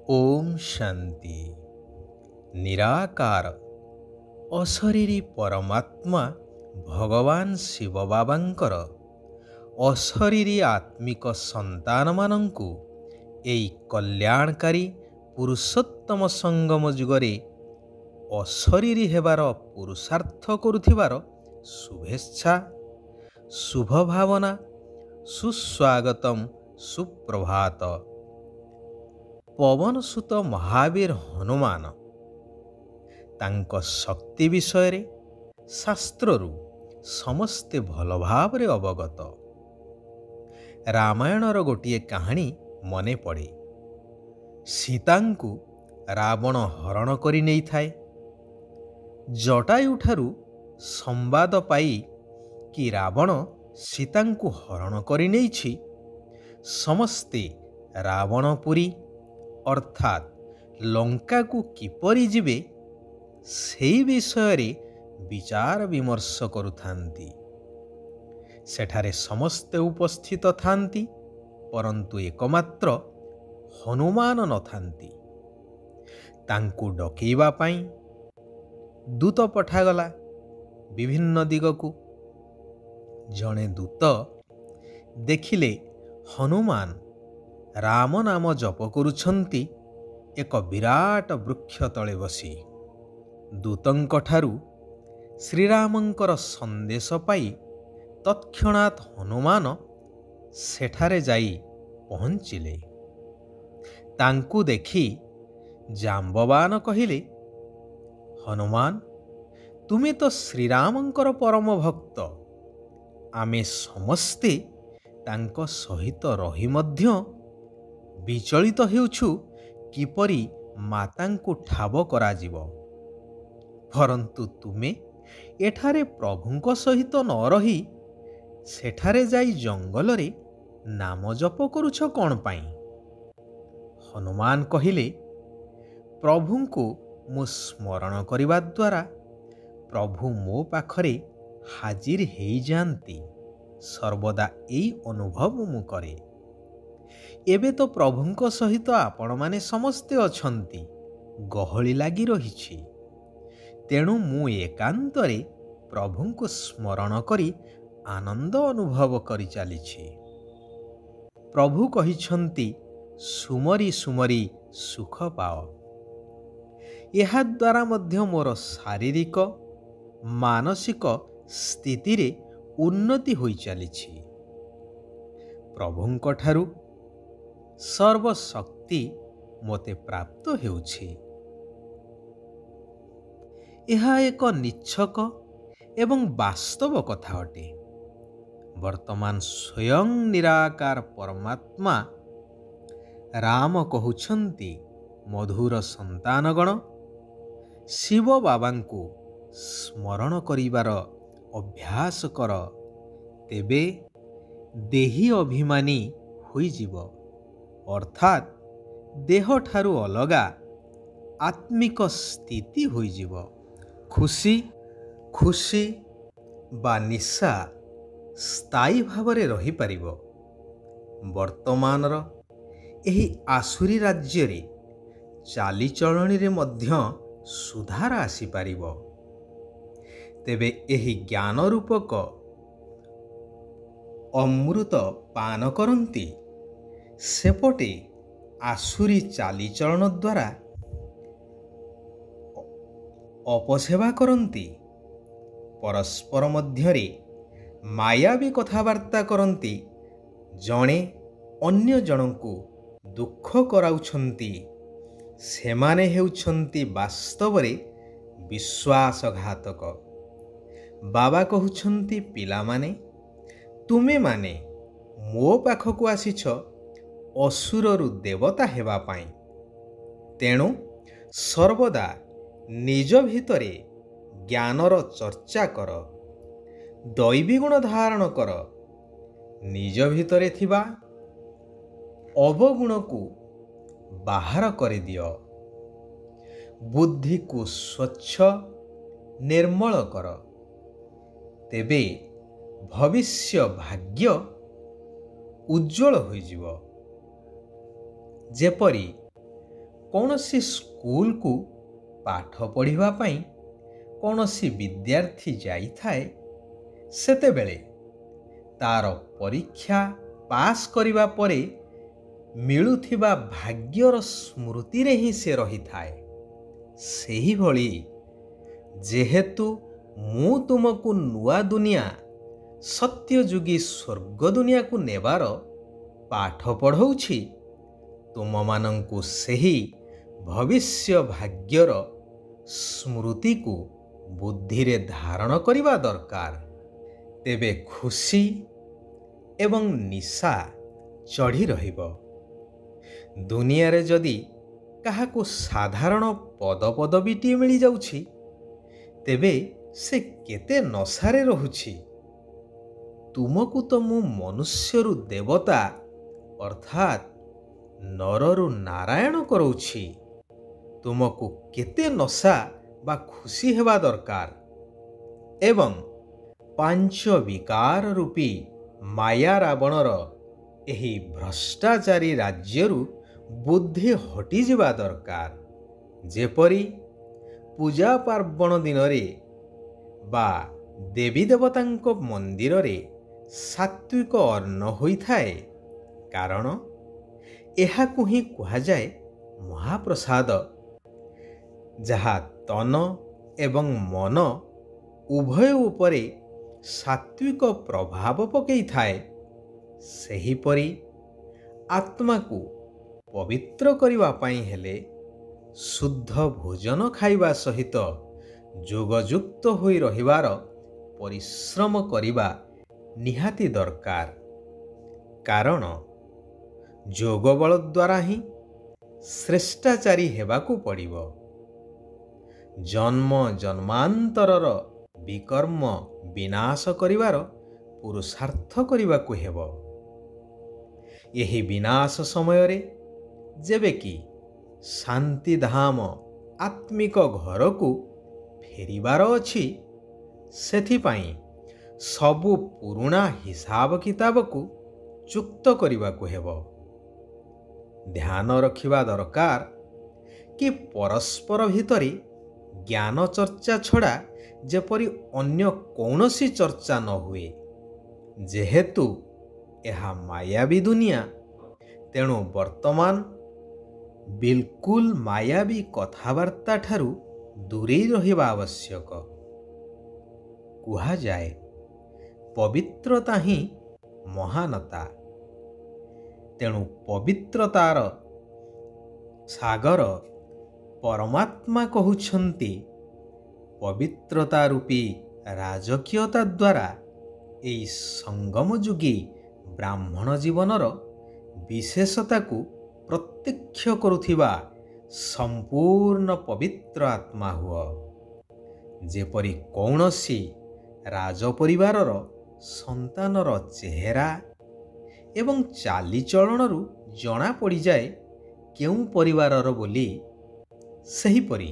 ओम शांति। निराकार अशरीरी परमात्मा भगवान शिव बाबांकर अशरीरी आत्मिक संतान मानंकु एई कल्याणकारी पुरुषोत्तम संगम जुगरे अशरीरी हेबार पुरुषार्थ करुथिबार शुभेच्छा, शुभ भावना, सुस्वागतम, सुप्रभात। पवनसुत महावीर हनुमान तांक शक्ति विषय रे शास्त्ररु समस्ते भल भावरे अवगत। रामायणर गोटिए कहानी मने पड़े। सीतांकु रावण हरण करि नै थाए। जटायुठारु संवाद पाई कि रावण सीतांकु हरण करि नैछि, समस्ते रावणपुरी अर्थात लंका को किपरि जिवे सेई विषय रे विचार विमर्श करुथांती। सेठारे समस्ते उपस्थित थांती, परंतु एकमात्र हनुमान न थांती। तांकु डकेइबा पाई दूत पठागला विभिन्न दिगकु। जणे दूत देखिले हनुमान राम नाम जप करुछंती एक विराट वृक्ष तले बसी। दूतंक ठारू श्रीरामंकर संदेश पाई तत्क्षणात् हनुमान सेठारे जाई पहुंचिले। तांकु देखी जाम्बवान कहिले, हनुमान तुमे तो श्रीरामंकर परम भक्त। आमे समस्ते तांको सहित रही मध्य विचलित हेउछु किपरि मातांकु ठाब कराजिबो, परंतु तुमे एठारे प्रभुंक सहित न रही सेठारे जाई जंगल रे नाम जप करुछ कोन पाई? हनुमान कहिले, प्रभुंकु मु स्मरण करिबा द्वारा प्रभु मो पाखरे हाजिर हेई जानती। सर्वदा एई अनुभव मु करे। एबे तो प्रभुंक सहित आपण माने समस्ते अछंती, गहली लागी रहिछि। तेणु मु एकांतरे प्रभुंकु स्मरण करी आनंद अनुभव करि चालिछि। प्रभु कहिछंती, सुमरी सुमरी सुख पाओ। एहा द्वारा मध्य मोर शारीरिक मानसिक स्थिति रे उन्नति होई चालिछि। प्रभुंक ठारू सर्वशक्ति मोते प्राप्त हेउछि। एहा एक निच्छक एवं वास्तव कथा अटे। वर्तमान स्वयं निराकार परमात्मा राम कहुछंती, मधुर संतानगण शिव बाबांकु स्मरण करिबार अभ्यास कर, तेबे देही अभिमानी होई जीव, अर्थात देह ठारू अलगा आत्मिक स्थिति होई जीव। खुशी खुशी बा निशा स्थायी भावरे रही पारिबो। वर्तमानर एही आसुरी राज्य रे चालीचलनी रे मध्य सुधार आसी पारिबो। तेबे एही ज्ञान रूपक अमृत पान करंती, सेपटे आसुरी चालीचलन द्वारा अपसेवा करंती, परस्पर मध्यरे मायावी कथावार्ता करंती, जणे अन्य जनंकु दुख कराउछंती, सेमाने हेउछंती वास्तवरे विश्वासघातक। बाबा कहुछंती, पिला माने तुमे माने मो पाखकु आसीछ असुररु देवता हेबा पाई। तेणु सर्वदा निज भितरे ज्ञानर चर्चा कर, दैवी गुण धारण कर। निज भितरे थिबा अवगुण को बाहर कर दियो। बुद्धि को स्वच्छ निर्मल कर, तेबे भविष्य भाग्य उज्ज्वल होइजिव। जेपरी କୌଣସି ସ୍କୁଲକୁ ପାଠ ପଢ଼ିବା ପାଇଁ କୌଣସି ବିଦ୍ୟାର୍ଥୀ ଯାଇଥାଏ, ସେତେବେଳେ ତାର ପରୀକ୍ଷା ପାସ୍ କରିବା ପରେ ମିଳୁଥିବା ଭାଗ୍ୟର ସ୍ମୃତିରେ ହିଁ ସେ ରହିଥାଏ। ସେହିଭଳି ଯେହେତୁ ମୁଁ ତୁମକୁ ନୂଆ ଦୁନିଆ ସତ୍ୟଯୁଗୀ ସ୍ୱର୍ଗ ଦୁନିଆକୁ ନେବାର ପାଠ ପଢ଼ଉଛି, ତୁମମାନଙ୍କୁ ସେହି ଭବିଷ୍ୟ ଭାଗ୍ୟର ସ୍ମୃତିକୁ ବୁଦ୍ଧିରେ ଧାରଣ କରିବା ଦରକାର। ତେବେ ଖୁସି ଏବଂ ନିଶା ଚଢ଼ି ରହିବ। ଦୁନିଆରେ ଯଦି କାହାକୁ ସାଧାରଣ ପଦପଦବୀଟିଏ ମିଳିଯାଉଛି, ତେବେ ସେ କେତେ ନଶାରେ ରହୁଛି। ତୁମକୁ ତ ମୁଁ ମନୁଷ୍ୟରୁ ଦେବତା ଅର୍ଥାତ୍ ନରରୁ ନାରାୟଣ କରଉଛି। ତୁମକୁ କେତେ ନଶା ବା ଖୁସି ହେବା ଦରକାର ଏବଂ ପାଞ୍ଚ ବିକାର ରୂପୀ ମାୟା ରାବଣର ଏହି ଭ୍ରଷ୍ଟାଚାରୀ ରାଜ୍ୟରୁ ବୁଦ୍ଧି ହଟିଯିବା ଦରକାର। ଯେପରି ପୂଜା ପାର୍ବଣ ଦିନରେ ବା ଦେବୀ ଦେବତାଙ୍କ ମନ୍ଦିରରେ ସାତ୍ୱିକ ଅନ୍ନ ହୋଇଥାଏ, କାରଣ ଏହାକୁ ହିଁ କୁହାଯାଏ ମହାପ୍ରସାଦ, ଯାହା ତନ ଏବଂ ମନ ଉଭୟ ଉପରେ ସାତ୍ୱିକ ପ୍ରଭାବ ପକାଇଥାଏ। ସେହିପରି ଆତ୍ମାକୁ ପବିତ୍ର କରିବା ପାଇଁ ହେଲେ ଶୁଦ୍ଧ ଭୋଜନ ଖାଇବା ସହିତ ଯୋଗଯୁକ୍ତ ହୋଇ ରହିବାର ପରିଶ୍ରମ କରିବା ନିହାତି ଦରକାର। କାରଣ ଯୋଗ ବଳ ଦ୍ୱାରା ହିଁ ଶ୍ରେଷ୍ଠାଚାରୀ ହେବାକୁ ପଡ଼ିବ। ଜନ୍ମ ଜନ୍ମାନ୍ତରର ବିକର୍ମ ବିନାଶ କରିବାର ପୁରୁଷାର୍ଥ କରିବାକୁ ହେବ। ଏହି ବିନାଶ ସମୟରେ ଯେବେ କି ଶାନ୍ତିଧାମ ଆତ୍ମିକ ଘରକୁ ଫେରିବାର ଅଛି, ସେଥିପାଇଁ ସବୁ ପୁରୁଣା ହିସାବ କିତାବକୁ ଚୁକ୍ତ କରିବାକୁ ହେବ। ଧ୍ୟାନ ରଖିବା ଦରକାର କି ପରସ୍ପର ଭିତରେ ଜ୍ଞାନ ଚର୍ଚ୍ଚା ଛଡ଼ା ଯେପରି ଅନ୍ୟ କୌଣସି ଚର୍ଚ୍ଚା ନ ହୁଏ। ଯେହେତୁ ଏହା ମାୟାବୀ ଦୁନିଆ, ତେଣୁ ବର୍ତ୍ତମାନ ବିଲକୁଲ ମାୟାବୀ କଥାବାର୍ତ୍ତା ଠାରୁ ଦୂରେଇ ରହିବା ଆବଶ୍ୟକ। କୁହାଯାଏ ପବିତ୍ରତା ହିଁ ମହାନତା। ତେଣୁ ପବିତ୍ରତାର ସାଗର ପରମାତ୍ମା କହୁଛନ୍ତି, ପବିତ୍ରତା ରୂପୀ ରାଜକୀୟତା ଦ୍ୱାରା ଏହି ସଙ୍ଗମ ଯୁଗୀ ବ୍ରାହ୍ମଣ ଜୀବନର ବିଶେଷତାକୁ ପ୍ରତ୍ୟକ୍ଷ କରୁଥିବା ସମ୍ପୂର୍ଣ୍ଣ ପବିତ୍ର ଆତ୍ମା ହୁଅ। ଯେପରି କୌଣସି ରାଜପରିବାରର ସନ୍ତାନର ଚେହେରା ଏବଂ ଚାଲିଚଳଣରୁ ଜଣାପଡ଼ିଯାଏ କେଉଁ ପରିବାରର ବୋଲି, ସେହିପରି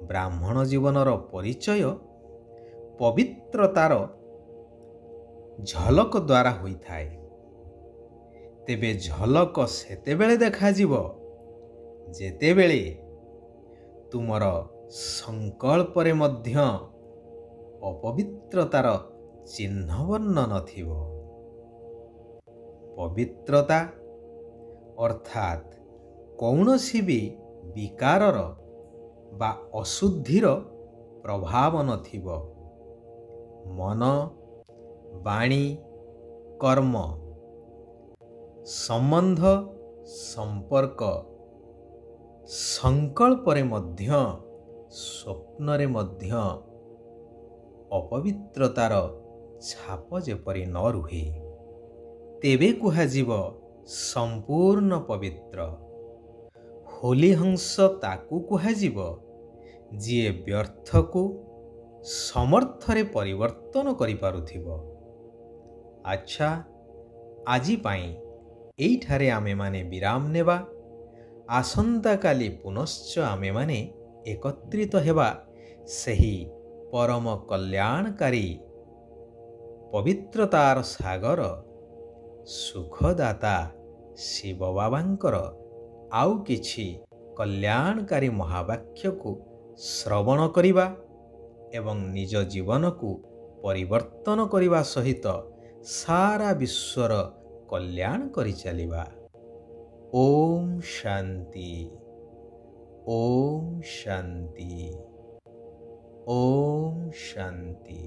ବ୍ରାହ୍ମଣ ଜୀବନର ପରିଚୟ ପବିତ୍ରତାର ଝଲକ ଦ୍ୱାରା ହୋଇଥାଏ। ତେବେ ଝଲକ ସେତେବେଳେ ଦେଖାଯିବ ଯେତେବେଳେ ତୁମର ସଂକଳ୍ପରେ ମଧ୍ୟ ଅପବିତ୍ରତାର ଚିହ୍ନବର୍ଣ୍ଣ ନଥିବ। ପବିତ୍ରତା ଅର୍ଥାତ୍ କୌଣସି ବି ବିକାରର ବା ଅଶୁଦ୍ଧିର ପ୍ରଭାବ ନଥିବ। ମନ, ବାଣୀ, କର୍ମ, ସମ୍ବନ୍ଧ, ସମ୍ପର୍କ, ସଂକଳ୍ପରେ ମଧ୍ୟ ସ୍ୱପ୍ନରେ ମଧ୍ୟ ଅପବିତ୍ରତାର ଛାପ ଯେପରି ନ ରୁହେ, ତେବେ କୁହାଯିବ ସମ୍ପୂର୍ଣ୍ଣ ପବିତ୍ର। ହୋଲି ହଂସ ତାକୁ କୁହାଯିବ ଯିଏ ବ୍ୟର୍ଥକୁ ସମର୍ଥରେ ପରିବର୍ତ୍ତନ କରିପାରୁଥିବ। ଆଚ୍ଛା, ଆଜି ପାଇଁ ଏଇଠାରେ ଆମେମାନେ ବିରାମ ନେବା। ଆସନ୍ତାକାଲି ପୁନଶ୍ଚ ଆମେମାନେ ଏକତ୍ରିତ ହେବା ସେହି ପରମ କଲ୍ୟାଣକାରୀ ପବିତ୍ରତାର ସାଗର ସୁଖଦାତା ଶିବ ବାବାଙ୍କର ଆଉ କିଛି କଲ୍ୟାଣକାରୀ ମହାବାକ୍ୟକୁ ଶ୍ରବଣ କରିବା ଏବଂ ନିଜ ଜୀବନକୁ ପରିବର୍ତ୍ତନ କରିବା ସହିତ ସାରା ବିଶ୍ୱର କଲ୍ୟାଣ କରିଚାଲିବା। ଓମ୍ ଶାନ୍ତି। ଓମ୍ ଶାନ୍ତି। ଓମ୍ ଶାନ୍ତି।